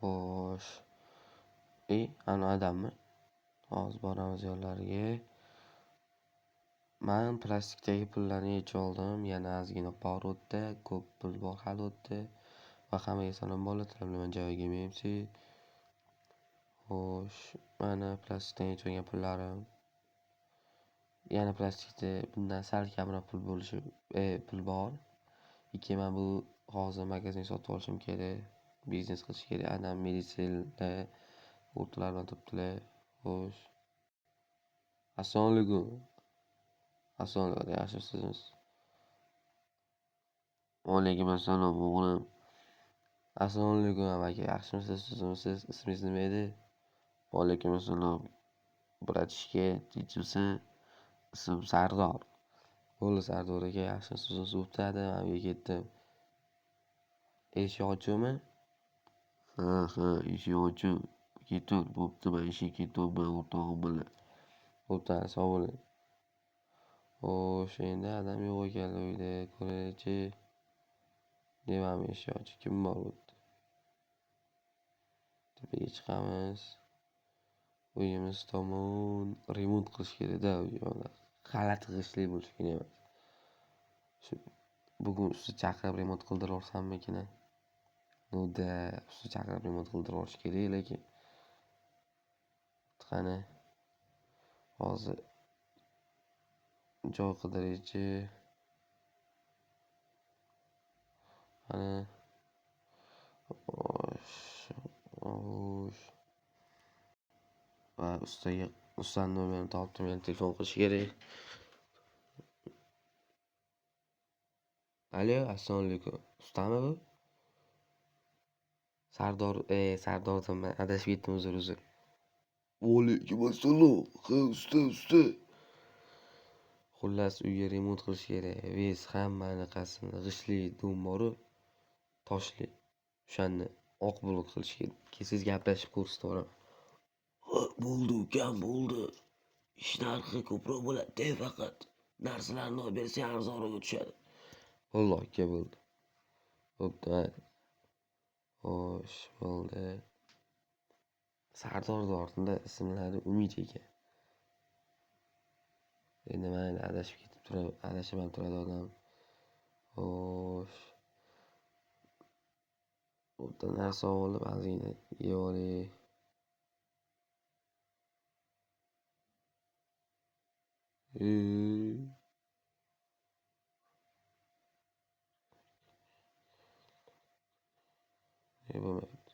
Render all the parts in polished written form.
Xo'sh. Ana odammi? Hozir boramiz yo'llariga. Men plastikdagi pullarni yechib oldim. Yana ozgina bor o'tdi, ko'p pul bor hali o'tdi. Va hammaga salom bolalar bilan joyiga memsi. Xo'sh, mana plastikdan yechib olgan pullarim. Yana plastikda bundan sal kamroq pul pul bor. Men bu hozir magazin sotib olishim kerak. Biznes qilish kerak. Adam militsiyada o'rtalar bilan turibdilar. Xo'sh. Assalomu alaykum. Assalomu alaykum. Yaxshisizmi? Alaykum assalom o'g'lim. Assalomu alaykum aka. Yaxshimisiz? Siz ismingiz nima edi? Alaykum assalom. Bratishka, tinchmisan? Ismim Sardor. Bo'ldi Sardor aka, yaxshimisiz? Bo'pti, men uyga ketdim. Eshik ochuvmi? Ha, eshik ochiq. Ketur, bo'pti, men ishga ketyapman o'rtog'im bilan. Bo'pti, sog' bo'ling. Xo'sh, endi adam yo'q ekan uyda. Ko'raylik-chi. Devam eshik ochiq. Kim bor bu yerda? Tepaga chiqamiz. Uyimiz tomon remont qilish kerak-da, g'alati g'ishtli bo'lishi kerak emas. Shu bugun usti chaqirib remont qildirib olsammikin? Nuda, usti chaqirib remont qildirib olish kerak, lekin qani hozir joy qidiraychi. Qani xo'sh. Va ustani nomerini topdim, yana telefon qilish kerak. Alo, assalomu alaykum. Ustami bu? Sardordan men adashib ketdim, uzr. Alaykum assalom. Ha, usta. Xullas, uyga remont qilish kerak. Ves hammanaqasini g'ishtli dum bor-ku, toshli. O'shanni oq blok qilish kerak. Kelsangiz gaplashib ko'rsataman. Bo'ldi ukam, bo'ldi. Ish narxi ko'proq bo'ladi, faqat narsalarni olib bersang arzonroq tushadi. Valloh aka, bo'ldi. Bo'pti. Xo'sh, bo'ldi. Sardorning ortida ismlari Umid ekan. Endi mayli, adashib turadi odam. Xo'sh. O'rta narsa olib, ozgina yeb olaylik. Bo'lmaydi.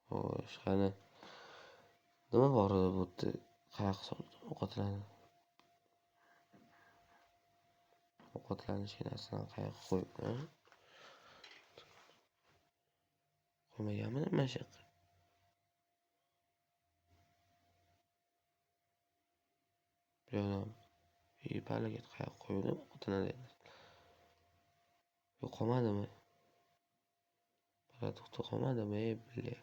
Xo'sh, qani. Nima bor edi bu yerda? Qayoqqa soldim ovqatlarni? Ovqatlanishga narsalarni qayoqqa qo'yibman? Qo'ymaganmini mana shu yoqqa? Bu yoqdan. Balaga qayoqqa qo'ydim ovqatlarni? Yo'q, qolmadimi? To'xta, qolmadimi? Bilya.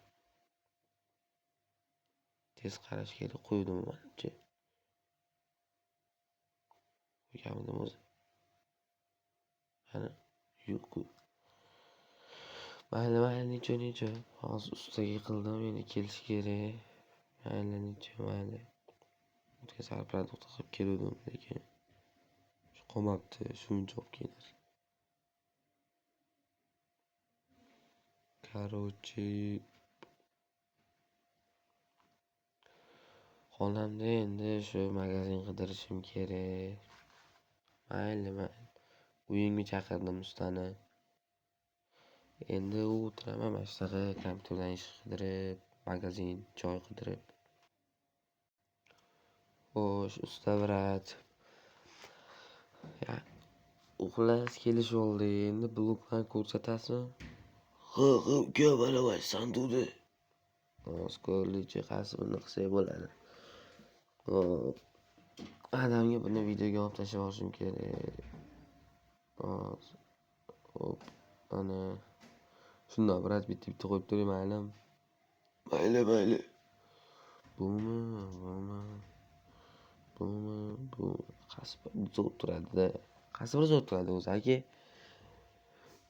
Tez qarash kerak, qo'ydim menimcha. Qo'yganmidim o'zi. Qani, yo'q. Mayli, necha. Hozir ustaga qildim, endi kelish kerak. Mayli. O'tga sal produkt qilib keldim, lekin qolmabdi, shuncha olib keldim. Короче, xonamda endi shu magazin qidirishim kerak. Mayli. Uyimga chaqirdim ustani. Endi u o'tiraman mana shunaqa kompyuterdan ish qidirib, magazin, joy qidirib. Xo'sh, usta brat. Xullas kelishib oldik. Endi blokdan ko'rsatasizmi? Ha, uka, mana sanduvda. Ko'rlikchi qaysi birini qilsak bo'ladi. Adamga buni videoga olib tashlab olishim kerak. Hop, ana. Shundoq brat bitta qo'yib turing, maylimi? Mayli. Bumi. Bu zo'r turadi-da. Qaysi biri zo'r turadi o'zi aka?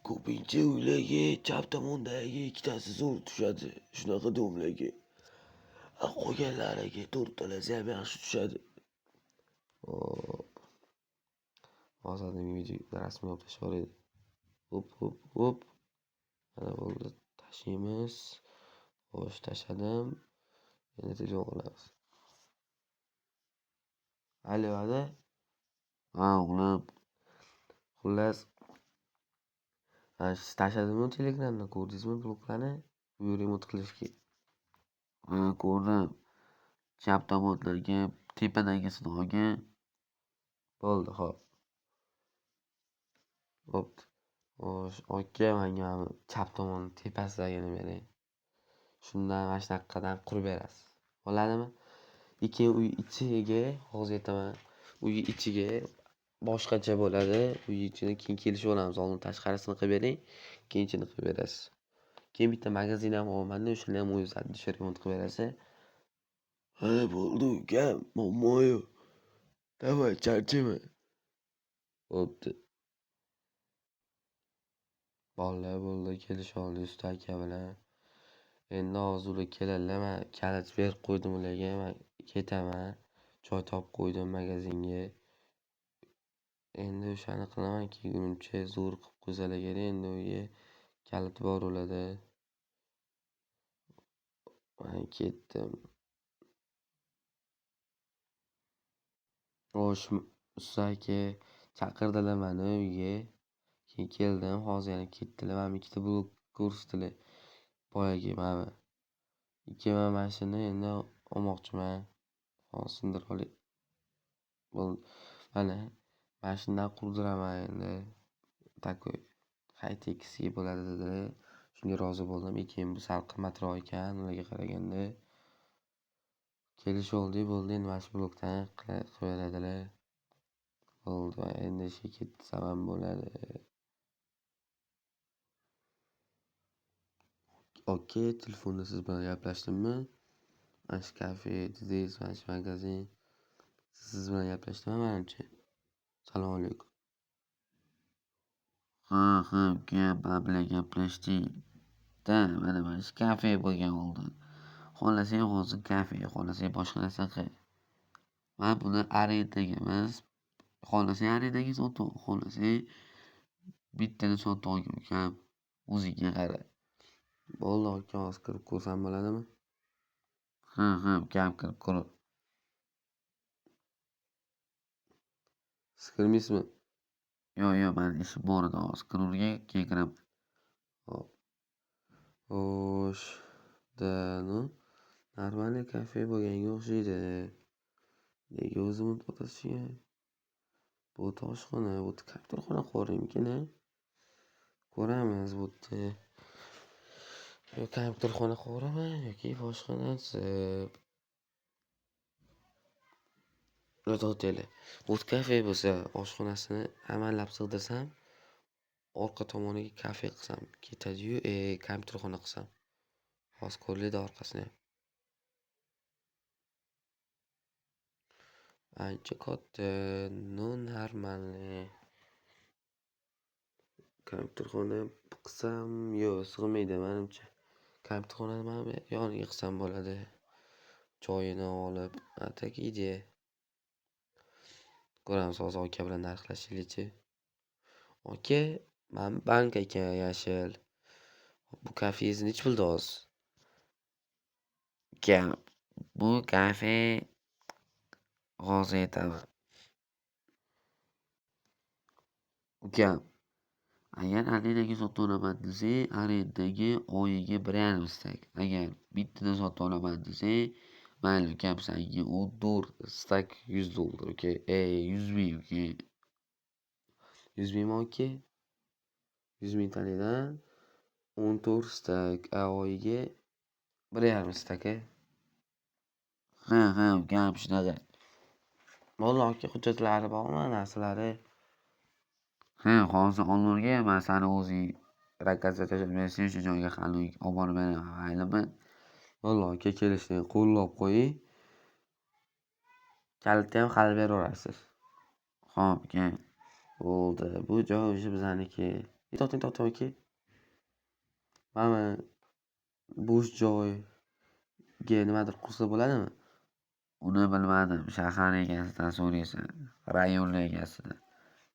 ko'pincha uylarga chap tomondagi ikkitasi zo'r tushadi. Shunaqa domlarga. Qolganlariga to'rttalasi ham yaxshi tushadi. Hop. Hozir video rasmini olib tashlab yuboraylik. Hop. Mana bo'ldi. Tashlaymiz. Xo'sh, tashladim. Endi telefon qilamiz. Allo, ada. Ha, o'g'lim. Xullas, tashladimmi Telegramda, ko'rdingizmi bloklarni? Buyuring o't qilishga. Ha, ko'rdim. Chap tomonlarga tepadagisini olgin. Bo'ldi, xo'p. Bo'pti. Xo'sh, aka, menga chap tomon tepasidagini bering. Shundan mana shunaqadan qurib berasiz. Bo'ladimi? Lekin uy ichiga, hozir aytaman, uy ichiga boshqacha bo'ladi. Uy ichini keyin kelishib olamiz. Oldin tashqarisini qilib bering, keyin ichini qilib berasiz. Keyin bitta magazin ham olmanda, o'shani ham o'zingiz oddiy remont qilib berasiz. Ha, bo'ldi ukam, muammo yo'q. Davay, charchama. Bo'pti. Bolalar bo'ldi, kelishib oldik usta aka bilan. Endi hozir ular keladilar, men kalit berib qo'ydim ularga, men ketaman. Joy topib qo'ydim magazinga. Endi o'shani qilaman, kelguncha zo'r qilib qo'ysalar kerak. Endi uyga kalit bor ularda. Men ketdim. Xo'sh, usta aka chaqirdilar meni uyga. Keyin keldim, hozir yana ketdilar. Mana ikkita blok ko'rsatdilar. Boyagi mana. Ikkiman mashina endi olmoqchiman. Hozir sindirib olay. Bo'ldi. Mana mashinadan qurdiraman endi. Takoy high-tech'ga bo'ladi dedilar. Shunga rozi bo'ldim. Lekin bu sal qimmatroq ekan ularga qaraganda. Kelishib oldik, bo'ldi. Endi mana shu blokdan qilib beradilar. Bo'ldi. Endi ishga ketsam ham bo'ladi. Oka, telefonda siz bilan gaplashdimmi? Mana shu kafe dedingiz, mana shu magazin. Siz bilan gaplashdimmi menimcha? Salom alaykum. Ha, uka, men bilan gaplashdik. Mana shu kafe bo'lgan oldin. Xohlasang hozir kafe, xohlasang boshqa narsa qil. Men buni arendaga emas, xohlasang arendaga sotib, xohlasang bittani sotib olgin ukam. O'zingga qara. Bo'ldi aka, hozir kirib ko'rsam bo'ladimi? Ha, ukam kirib ko'r. Siz kirmaysizmi? Yo'q, men ishim bor edi, hozir kirurga keyin kiraman. Hop. Xo'sh, normalniy kafe bo'lganga o'xshaydi. Nega o'zim o'tasiga? Bu toshxona, bu kompyuterxona qo'rimikin-a? Ko'ramiz bu yerda. Yo kompyuterxona qo'rimi yoki boshqa narsa. To'xtanglar. Bu kafe bo'lsa, oshxonasini amallab sig'dirsam, orqa tomoniga kafe qilsam ketadi-yu, kompyuterxona qilsam. Hozir ko'rlaydi orqasini ham. Ancha katta, normalniy. Kompyuterxona qilsam, yo'q, sig'maydi menimcha. Kompyuterxonani mana yoniga qilsam bo'ladi. Joyini olib, ataka ideya. Ko'ramiz hozir aka bilan narxlashaylikchi. Aka, men bank ekan yashil. Bu kafengiz nech pulda hozir? Ukam, bu kafe hozir aytaman. Ukam, agar arendaga sotib olaman desang, arendaga oyiga 1,5 stak. Agar bittadan sotib olaman desang, mayli ukam, senga $10 stak $100, uka. 100 ming uka. 100 mingmi aka? 100 ming taningdan 14 stak, oyiga 1,5 stak. Ha, ukam shunaqa. Bo'ldi aka, hujjatlari bormi, narsalari? Ha, hozir olurga men sani o'zing rakazga tashlab bersang, shu joyga hali olib borib beraman, maylimi? Bo'ldi aka, kelishni qo'llab qo'ying. Kalitni ham hali beraverasiz. Xo'p, aka. Bo'ldi. Bu joy o'sha bizaniki. To'xtang aka. Mana bo'sh joyga nimadir qursa bo'ladimi? Uni bilmadim. Shahar egasidan so'raysan. Rayon egasidan.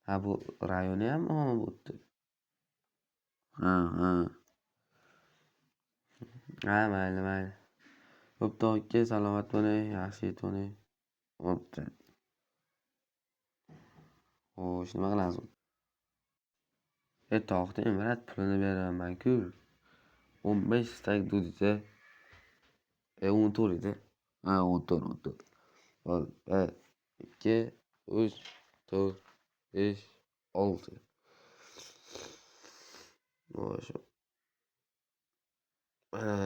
Ha, bu rayoniyam omon bo'pti. Ha. Ha, mayli. Bo'pti aka, salomat bo'ling, yaxshi yetib. Bo'pti. Xo'sh, nima qilamiz? To'xtang, brat, pulini beraman-ku. 15 stak dudita. 14 edi. Ha, 14. Hol, 1, 2, 3, 4, 5, 6. Xo'sh. Mana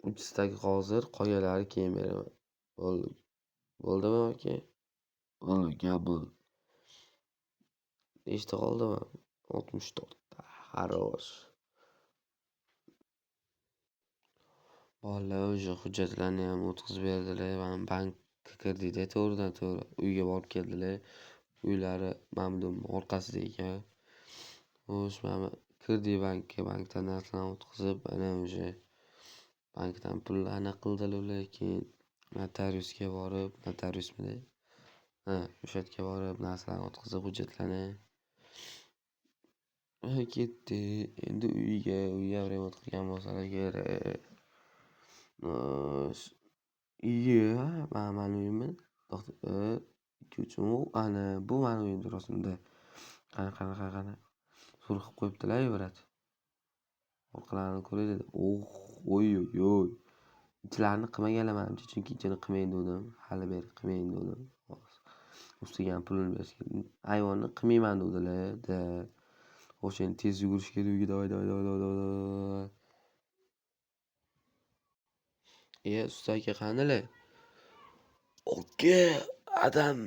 3 stak hozir, qolganlari keyin beraman. Bo'ldimi aka? Bo'ldi. Nechta qoldimi? 64 ta. Xarosh. Bolalar o'sha hujjatlarni ham o'tkazib berdilar. Mana bankka kirdik-da, to'g'ridan-to'g'ri. Uyga borib keldilar. Uylari Mamdum orqasida ekan. Xo'sh, mana kirdik bankka. Bankdan narsalarni o'tkazib, mana o'sha bankdan pullarni qildilar. Keyin notariusga borib, notariusmidi? Ha, o'sha yerga borib narsalarni o'tkazib, hujjatlarni ketdi. Endi uyga remont qilgan bo'lsalar kerak. Iya, mani uyimmi? 2, 3, ana bu mani uyimdir aslida. Qani. Surxib qo'yibdilar, brat. Orqalarini ko'raylik. Oy. Ichlarni qilmaganlar menimcha, chunki ichini qilmayin dedim. Hali beri qilmayin dedim. Ustiga ham pulini berishga. Ayvonni qilmayman dedilar-da. O'sha endi tez yugurish kerak uyga. Davay. Usta aka qanilar? Aka, adam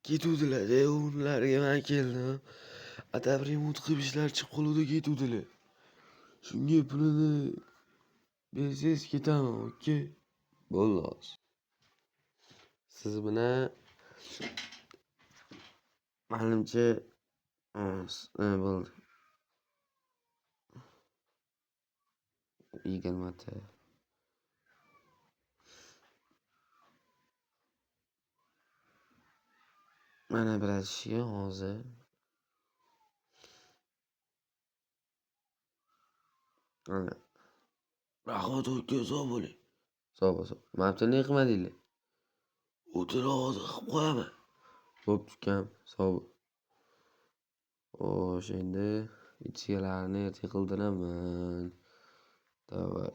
ketuvdilar-da, ularga men keldim. Adam remont qilib ishlar chiqib qoluvdi, ketuvdilar. Shunga pulini bersangiz ketaman, aka. Bo'ldi hozir. Siz bilan menimcha bo'ldi. 20 ta. Mana bilasizki hozir ana rahmat aka, sog' bo'ling. Sog'. Mabtini qilmadinglar. O'tini hozir qilib qo'yaman. Bo'pti ukam, sog' bo'l. Xo'sh, endi ichkilarni erta qildiraman. Davay.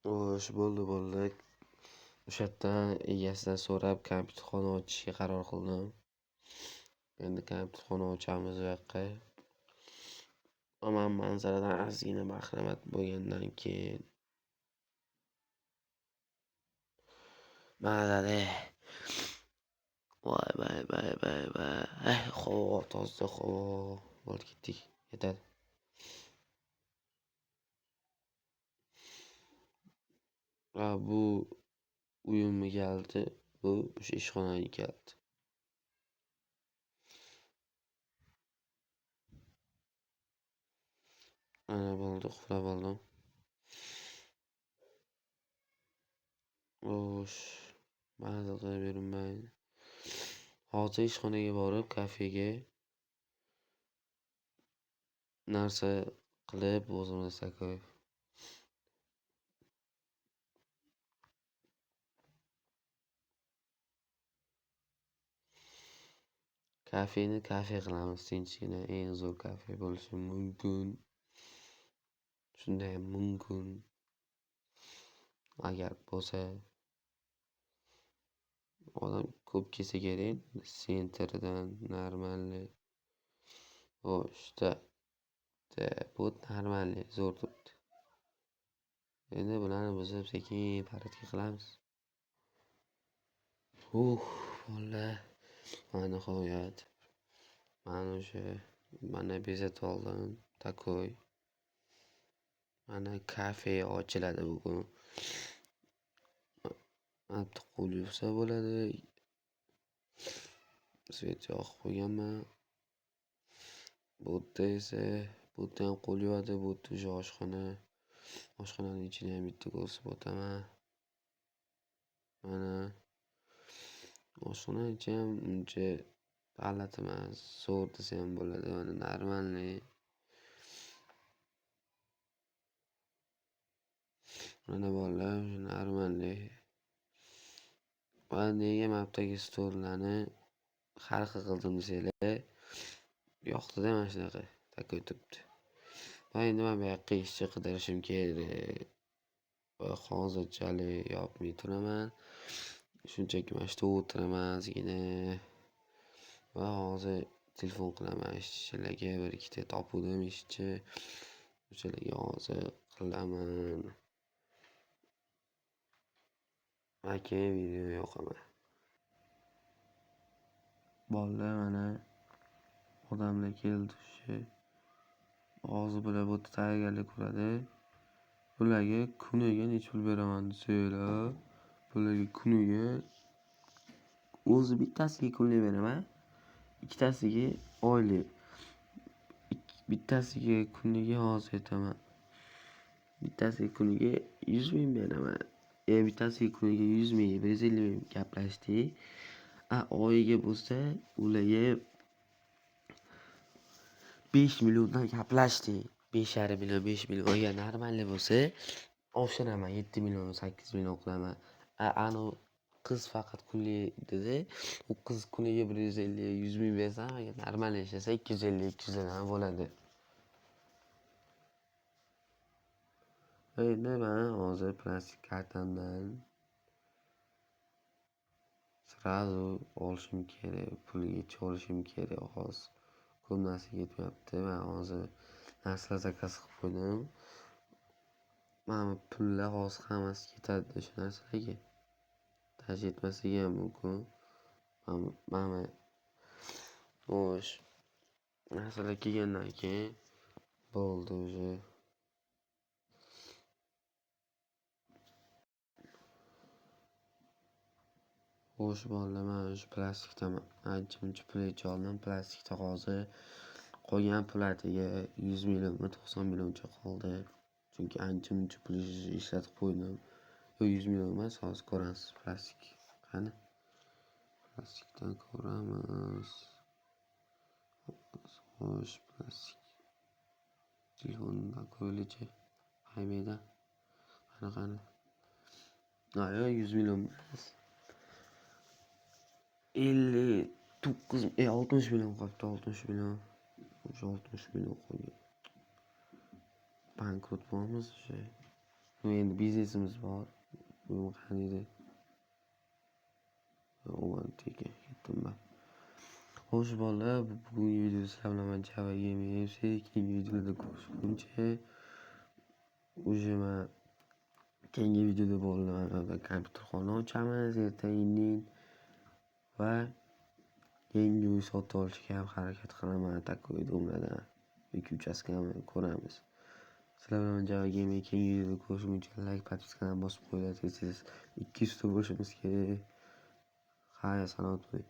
Xo'sh, bo'ldi. O'sha yerdan egasidan so'rab kompyuterxona ochishga qaror qildim. Endi kompyuterxona ochamiz bu yoqqa. Ammo manzaradan ozgina bahramand bo'lgandan keyin mana voy. Havo, toza havo. Bo'ldi, ketdik. Yetadi. Bu uyimni kaliti, bu o'sha ishxonaning kaliti. Mana bo'ldi, qulab oldim. Xo'sh, mazza qilib yurmaydi. Hozir ishxonaga borib, kafega narsa qilib o'zimiz takoy. Kafeni kafe qilamiz, tinchgina, eng zo'r kafe bo'lishi mumkin. Shunday ham mumkin. Agar bo'lsa, odam ko'p kelsa kerak, sentrdan normalniy. Xo'sh, bu normalniy, zo'r turibdi. Endi bularni buzib sekin paradga qilamiz. Bolalar, mana nihoyat. Mana bezatib oldim, takoy. Mana kafe ochiladi bugun. Bitta qo'l yuvsa bo'ladi. svet yoqib qo'yganman. Bu yerda ham qo'l yuvadi. Bu yerda o'sha oshxonani ichini ham bitta ko'rsatib o'taman. Mana oshxonani ichi ham uncha g'alati emas. Sovuq desa ham bo'ladi. Mana normalniy. Mana bolalar normalniy. Va nega mapdagi stollarni har xil qildim desanglar, yoqdi-da mana shunaqa takay turibdi. Va endi men bu yoqqa ishchi qidirishim kerak. Va hozirchalik yopmay turaman. Shunchaki mana shu yerda o'tiraman ozgina. Va hozir telefon qilaman ishchilarga, bir ikkita topuvdim ishchi. O'shalarga hozir qilaman. Va keyin video yoqaman. Bolalar mana odamlar keldi o'sha. Hozir bular bu yerda tayyorgarlik ko'radi. Bularga kuniga necha pul beraman desanglar, bularga kuniga o'zi bittasiga kunlik beraman, ikkitasiga oylik. Bittasiga kuniga hozir aytaman. Bittasiga kuniga 100 ming beraman. Bittasiga kuniga 100 ming, 150 ming gaplashdik. Oyiga bo'lsa ularga 5 milliondan gaplashdik. 5,5 million, 5 million. Agar normalniy bo'lsa, oshiraman 7 million, 8 million qilaman. Anu qiz faqat kunlik dedi. U qiz kuniga 150, 100 ming bersam, agar normalniy ishlasa 250, 200 dan bo'ladi. Endi men hozir plastik kartamdan srazu olishim kerak, pulga olishim kerak. Hozir ko'p narsa yetmayapti. Men hozir narsalar zakaz qilib qo'ydim. Mana pullar hozir hammasi ketadi o'sha narsalarga. Даже yetmasligi ham mumkin. Mana xo'sh. Narsalar kelgandan keyin bo'ldi o'sha. Xo'sh bolalar, men o'sha plastikdan ancha-muncha pul oldim. Plastikda hozir qolgan pulatiga 100 million, 90 millioncha qoldi. Chunki ancha-muncha pul ishlatib qo'ydim. 100 million emas, hozir ko'ramiz plastik. Qani? Plastikdan ko'ramiz. Xo'sh, plastik. Telefondan ko'rilichi. Haymayda. Qani. 100 million emas. 60 million qolibdi, 60 million. O'sha 60 million qolgan. Bankrot bo'lamiz o'sha. Endi biznesimiz bor. Bu qaniydi? O'mantiga ketdim men. Xo'sh bolalar, bugungi video sizlar bilan Java Gaming FC. Keyingi videolarda ko'rishguncha men keyingi videoda bolalar kompyuterxona ochamiz ertaga-indin va yangi uy sotib olishga ham harakat qilaman. Takoy domladan 2 uchastkani ko'ramiz. Sizlar bilan Java Gaming keyingi videoda ko'rishguncha like, podpiskani bosib qo'yinglar. 200 ta bo'lishimiz kerak. Hayır, salomat bo'ling.